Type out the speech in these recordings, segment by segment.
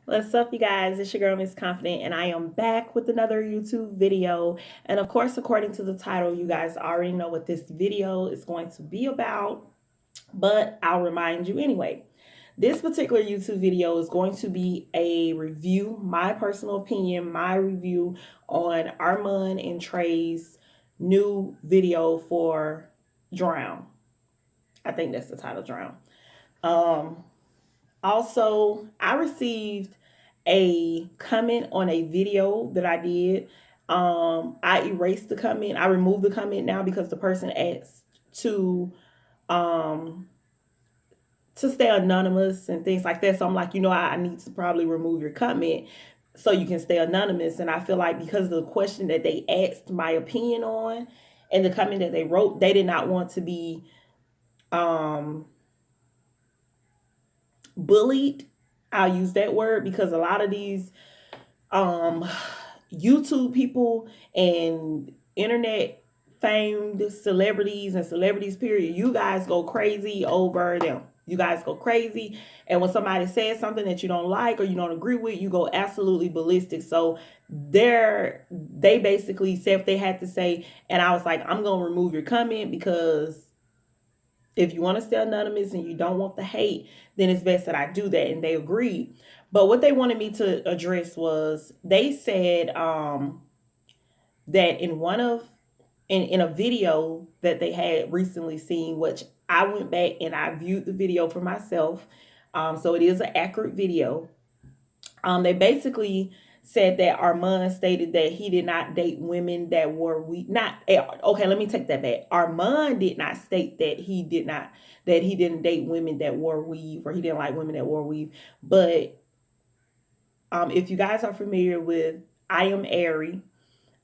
What's up, you guys? It's your girl, Miss Confident, and I am back with another YouTube video. And of course, according to the title, you guys already know what this video is going to be about, but I'll remind you anyway. This particular YouTube video is going to be a review, my personal opinion, my review on Armand and Trey's new video for Drown. I think that's the title, Drown. Um, Also, I received a comment on a video that I did. I erased the comment. I removed the comment now because the person asked um to stay anonymous and things like that. So I'm like, I need to probably remove your comment so you can stay anonymous. And I feel like because of the question that they asked my opinion on and the comment that they wrote, they did not want to be um bullied. I'll use that word because a lot of these um YouTube people and internet famed celebrities and celebrities period, you guys go crazy over them. You guys go crazy, and when somebody says something that you don't like or you don't agree with, you go absolutely ballistic. So they basically said if they had to say, and I was like, I'm gonna remove your comment because if you want to stay anonymous and you don't want the hate, then it's best that I do that. And they agreed. But what they wanted me to address was they said that in a video that they had recently seen, which I went back and I viewed the video for myself. So it is an accurate video. They basically said that Armand stated that he did not date women that were weak. Not okay. Let me take that back. Armand did not state that he didn't date women that wore weave or he didn't like women that wore weave. But if you guys are familiar with I Am Airy,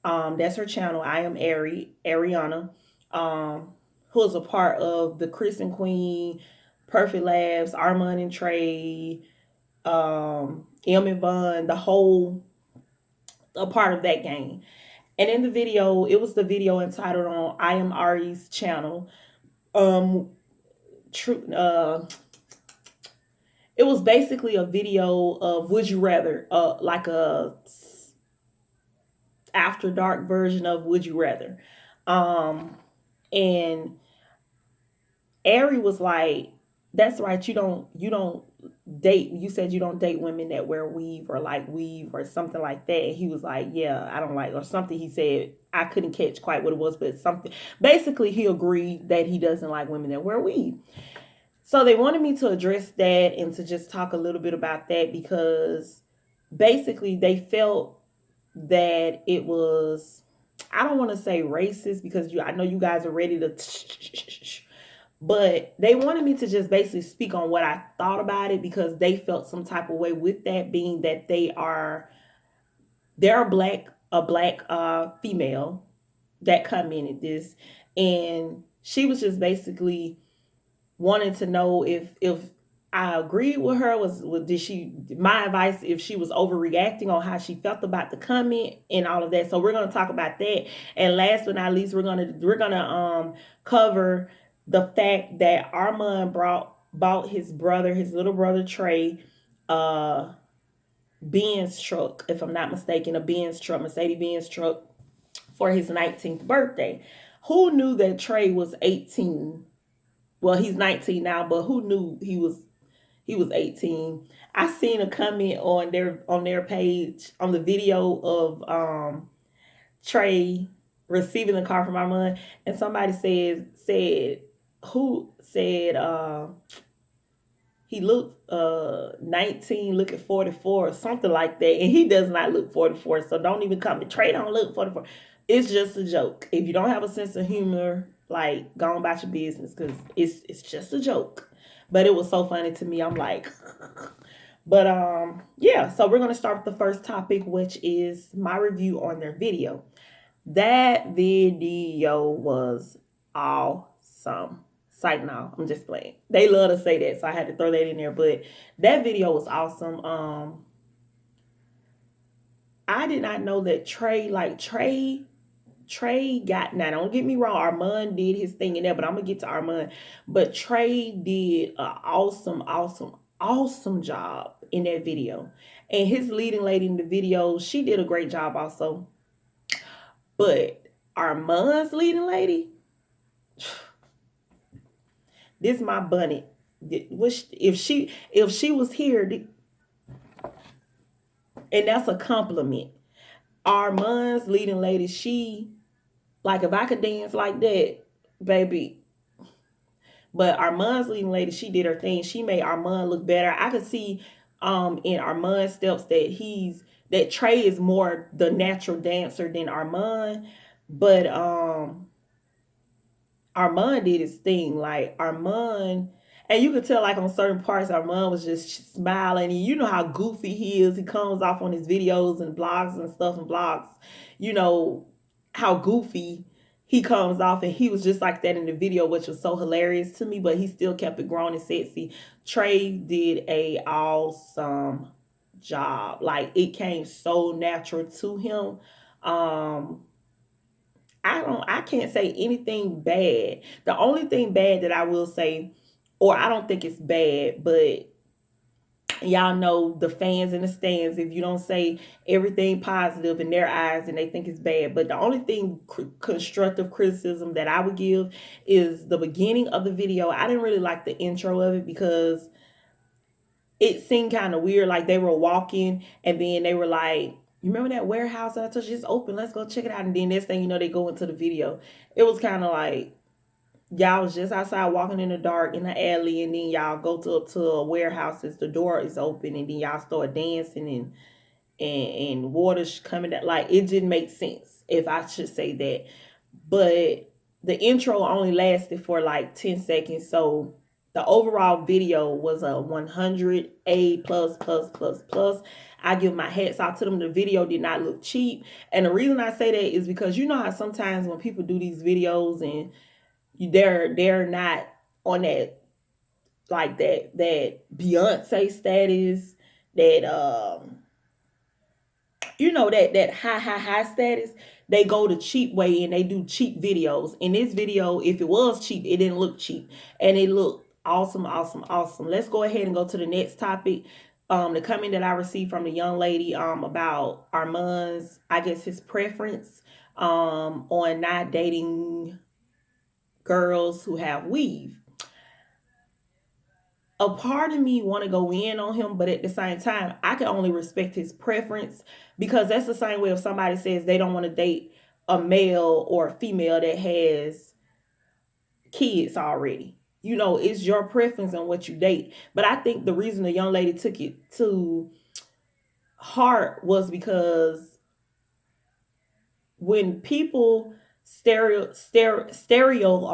that's her channel. I Am Airy, Ariana, who is a part of the Chris and Queen, Perfect Labs, Armand and Trey, M and Von, the whole a part of that gang. And in the video, it was the video entitled on I Am Ari's channel. Um, true. It was basically a video of Would You Rather, like a after dark version of Would You Rather. Um, and Ari was like, "That's right. You don't date. You said you don't date women that wear weave or like weave or something like that." And he was like, "Yeah, I don't like," or something. He said I couldn't catch quite what it was, but something. Basically, he agreed that he doesn't like women that wear weave. So they wanted me to address that and to just talk a little bit about that because basically they felt that it was, I don't want to say racist because I know you guys are ready to but they wanted me to just basically speak on what I thought about it because they felt some type of way with that, being that they're a black female that commented this, and she was just basically wanted to know if I agreed with her. Did she, my advice, if she was overreacting on how she felt about the comment and all of that. So we're gonna talk about that. And last but not least, we're gonna cover the fact that Armand bought his little brother Trey, uh Benz truck, if I'm not mistaken, a Benz truck, Mercedes Benz truck for his 19th birthday. Who knew that Trey was 18? Well, he's 19 now, but who knew he was 18? I seen a comment on their page on the video of Trey receiving the car from Armand, and somebody said who said he looked 19 looking 44 or something like that, and he does not look 44. So don't even come. Trey don't look 44. It's just a joke. If you don't have a sense of humor, like, go on about your business because it's just a joke. But it was so funny to me. I'm like, but yeah. So we're gonna start with the first topic, which is my review on their video. That video was awesome. Sight now, I'm just playing. They love to say that, so I had to throw that in there. But that video was awesome. I did not know that Trey got, now don't get me wrong, Armand did his thing in there, but I'm gonna get to Armand. But Trey did an awesome, awesome, awesome job in that video. And his leading lady in the video, she did a great job also. But Armand's leading lady, this my bunny. If she was here, and that's a compliment. Armand's leading lady, she, like, if I could dance like that, baby. But Armand's leading lady, she did her thing. She made Armand look better. I could see in Armand's steps that Trey is more the natural dancer than Armand. But Armand did his thing. Like Armand, and you could tell like on certain parts, Armand was just smiling. And you know how goofy he is. He comes off on his videos and blogs and stuff and blogs. You know how goofy he comes off, and he was just like that in the video, which was so hilarious to me. But he still kept it grown and sexy. Trey did a awesome job. Like it came so natural to him. Um, I can't say anything bad. The only thing bad that I will say, or I don't think it's bad, but y'all know the fans in the stands, if you don't say everything positive in their eyes, and they think it's bad. But the only thing constructive criticism that I would give is the beginning of the video. I didn't really like the intro of it because it seemed kind of weird. Like they were walking and then they were like, you remember that warehouse that I told you it's open? Let's go check it out. And then next thing you know, they go into the video. It was kind of like y'all was just outside walking in the dark in the alley, and then y'all go to a warehouse as the door is open, and then y'all start dancing and water's coming out. Like it didn't make sense, if I should say that. But the intro only lasted for like 10 seconds, so the overall video was a 100 A plus plus plus plus. I give my hats off to them. The video did not look cheap, and the reason I say that is because you know how sometimes when people do these videos and they're not on that, like that Beyonce status, that that high status. They go the cheap way and they do cheap videos. In this video, if it was cheap, it didn't look cheap, and it looked awesome, awesome, awesome. Let's go ahead and go to the next topic. The comment that I received from the young lady about Armand's, I guess his preference on not dating girls who have weave. A part of me want to go in on him, but at the same time, I can only respect his preference, because that's the same way if somebody says they don't want to date a male or a female that has kids already. You know, it's your preference on what you date. But I think the reason the young lady took it to heart was because when people I'm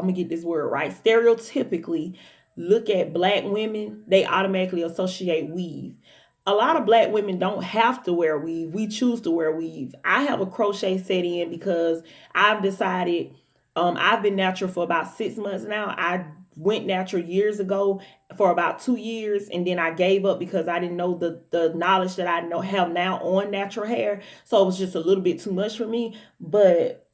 gonna get this word right, stereotypically look at black women, they automatically associate weave. A lot of black women don't have to wear weave. We choose to wear weave. I have a crochet set in because I've decided, I've been natural for about 6 months now. I went natural years ago for about 2 years, and then I gave up because I didn't know the knowledge that I know have now on natural hair. So it was just a little bit too much for me. But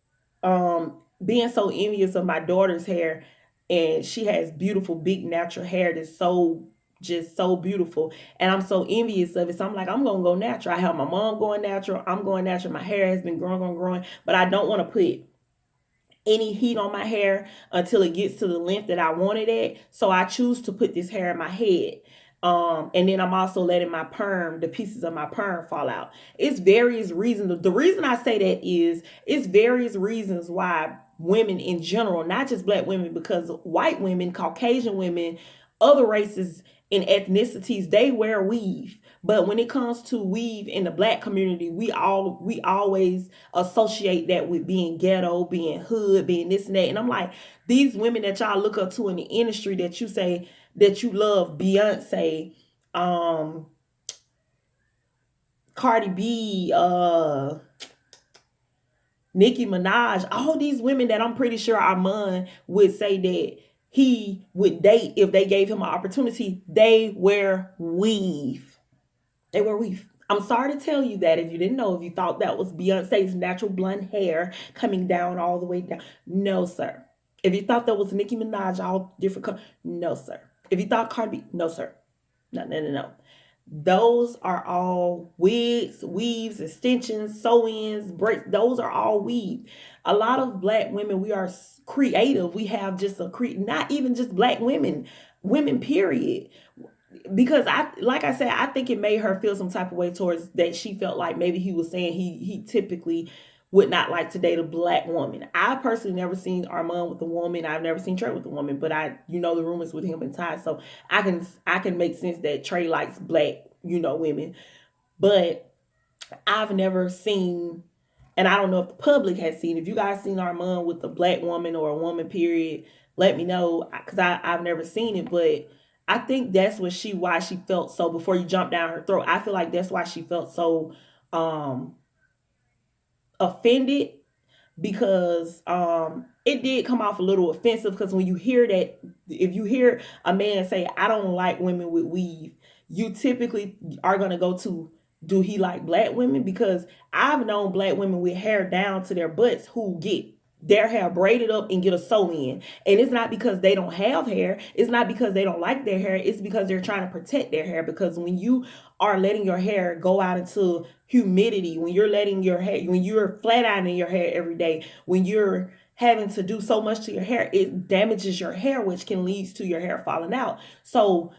being so envious of my daughter's hair, and she has beautiful big natural hair that's so just so beautiful, and I'm so envious of it. So I'm like, I'm gonna go natural. I have my mom going natural, I'm going natural. My hair has been growing, but I don't want to put any heat on my hair until it gets to the length that I wanted it. So I choose to put this hair in my head. And then I'm also letting the pieces of my perm fall out. It's various reasons. The reason I say that is it's various reasons why women in general, not just black women, because white women, Caucasian women, other races and ethnicities, they wear weave. But when it comes to weave in the black community, we always associate that with being ghetto, being hood, being this and that. And I'm like, these women that y'all look up to in the industry that you say that you love, Beyonce, Cardi B, Nicki Minaj, all these women that I'm pretty sure Armand would say that he would date if they gave him an opportunity, they wear weave. They wear weave. I'm sorry to tell you that if you didn't know, if you thought that was Beyonce's natural blonde hair coming down all the way down. No, sir. If you thought that was Nicki Minaj, all different colors. No, sir. If you thought Cardi B, no, sir. No, no, no, no. Those are all wigs, weaves, extensions, sew-ins, braids. Those are all weave. A lot of black women, we are creative. We have just not even just black women, women period. Because I, like I said, I think it made her feel some type of way towards that. She felt like maybe he was saying he typically would not like to date a black woman. I personally never seen Armand with a woman. I've never seen Trey with a woman, but the rumors with him and Ty, so I can make sense that Trey likes black, women. But I've never seen, and I don't know if the public has seen. If you guys seen Armand with a black woman or a woman, period, let me know, because I've never seen it. But I think that's why she felt so. Before you jump down her throat, I feel like that's why she felt so um offended, because it did come off a little offensive, because when you hear that, if you hear a man say, I don't like women with weave, you typically are going to go to, do he like black women? Because I've known black women with hair down to their butts who get their hair braided up and get a sew in, and it's not because they don't have hair, it's not because they don't like their hair, it's because they're trying to protect their hair. Because when you are letting your hair go out into humidity, when you're letting your hair, when you're flat ironing your hair every day, when you're having to do so much to your hair, it damages your hair, which can lead to your hair falling out. So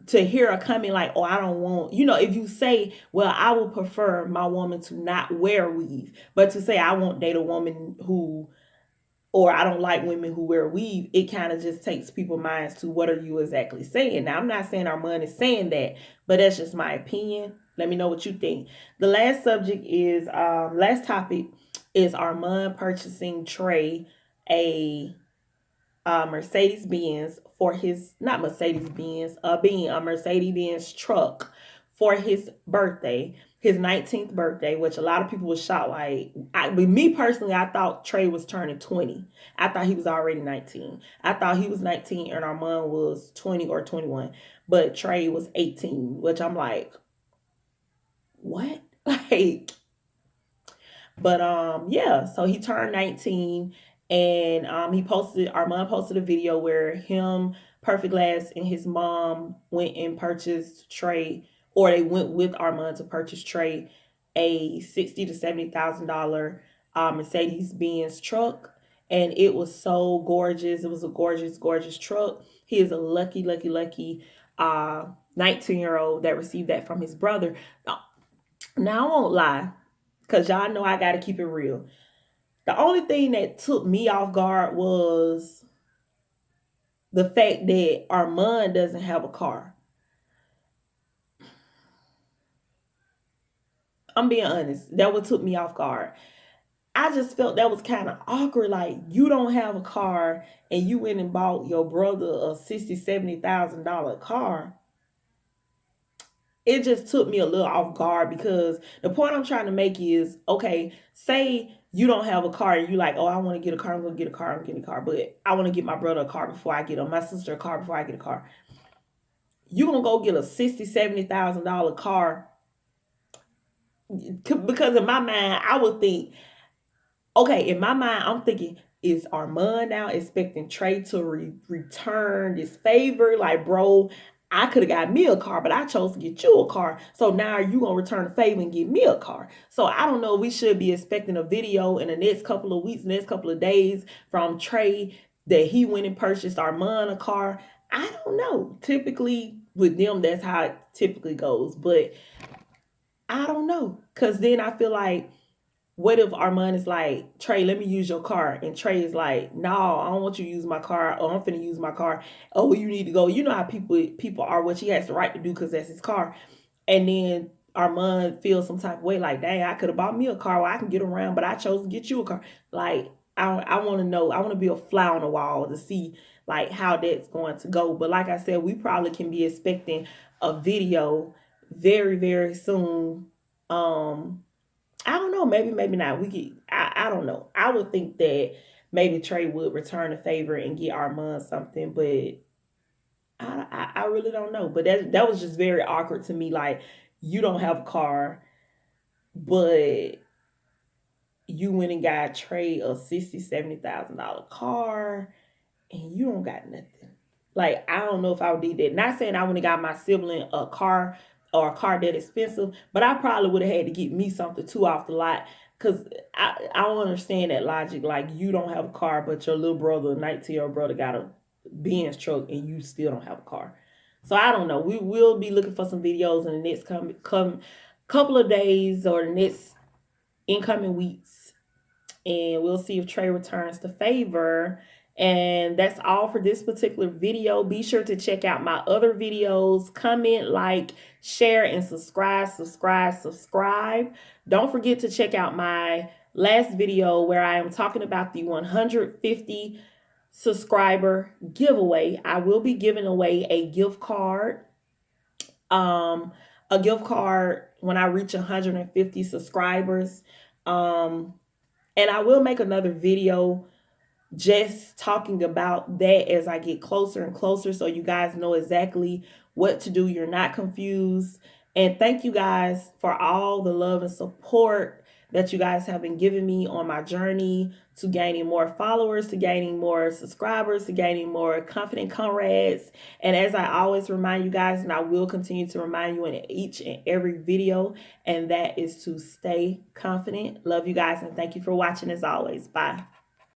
to hear a comment like, oh, I don't want, if you say, well, I would prefer my woman to not wear weave, but to say I won't date a woman who, or I don't like women who wear weave, it kind of just takes people's minds to, what are you exactly saying? Now, I'm not saying Armand is saying that, but that's just my opinion. Let me know what you think. The last topic is Armand purchasing Trey a Mercedes Benz for his, not Mercedes Benz, being a Mercedes Benz truck for his birthday, his 19th birthday, which a lot of people were shocked. Like, with me personally, I thought Trey was turning 20. I thought he was already 19. I thought he was 19 and Armand was 20 or 21, but Trey was 18, which I'm like, what? Like, but yeah, so he turned 19, and Armand posted a video where him, Perfect Glass, and his mom went and purchased Trey, or they went with Armand to purchase Trey a 60 to $70,000 Mercedes Benz truck. And it was so gorgeous. It was a gorgeous, gorgeous truck. He is a lucky, lucky, lucky 19-year-old that received that from his brother. Now I won't lie, because y'all know I got to keep it real. The only thing that took me off guard was the fact that Armand doesn't have a car. I'm being honest. That what took me off guard. I just felt that was kind of awkward. Like, you don't have a car and you went and bought your brother a $60,000-$70,000 car. It just took me a little off guard, because the point I'm trying to make is, okay, say you don't have a car and you like, oh, I want to get a car, I'm going to get a car, I'm getting a car, but I want to get my brother a car before I get my sister a car before I get a car. You going to go get a $60,000-$70,000 car? Because in my mind, I would think, okay, in my mind, I'm thinking, is Armand now expecting Trey to return this favor? Like, bro, I could have got me a car, but I chose to get you a car. So now you going to return the favor and get me a car. So I don't know. We should be expecting a video in the next couple of weeks, next couple of days from Trey that he went and purchased Armand a car. I don't know. Typically with them, that's how it typically goes. But I don't know. Because then I feel like, what if Armand is like, Trey, let me use your car? And Trey is like, no, I don't want you to use my car. Oh, I'm finna use my car. Oh, well, you need to go. You know how people are, what he has the right to do because that's his car. And then Armand feels some type of way, like, dang, I could have bought me a car where I can get around, but I chose to get you a car. Like, I want to know. I want to be a fly on the wall to see, like, how that's going to go. But like I said, we probably can be expecting a video very, very soon. I don't know. Maybe not. We get. I don't know. I would think that maybe Trey would return the favor and get Armand something, but I really don't know. But that was just very awkward to me. Like, you don't have a car, but you went and got Trey a $60,000-$70,000 car, and you don't got nothing. Like, I don't know if I would do that. Not saying I would have got my sibling a car or a car that expensive, but I probably would have had to get me something too off the lot. Cause I don't understand that logic. Like, you don't have a car, but your little brother, 19-year-old brother, got a Benz truck, and you still don't have a car. So I don't know. We will be looking for some videos in the next come couple of days or the next incoming weeks, and we'll see if Trey returns the favor. And that's all for this particular video. Be sure to check out my other videos. Comment, like, share, and subscribe, subscribe, subscribe. Don't forget to check out my last video where I am talking about the 150 subscriber giveaway. I will be giving away a gift card. A gift card when I reach 150 subscribers. And I will make another video just talking about that as I get closer and closer, so you guys know exactly what to do. You're not confused. And thank you guys for all the love and support that you guys have been giving me on my journey to gaining more followers, to gaining more subscribers, to gaining more confident comrades. And as I always remind you guys, and I will continue to remind you in each and every video, and that is to stay confident. Love you guys, and thank you for watching as always. Bye.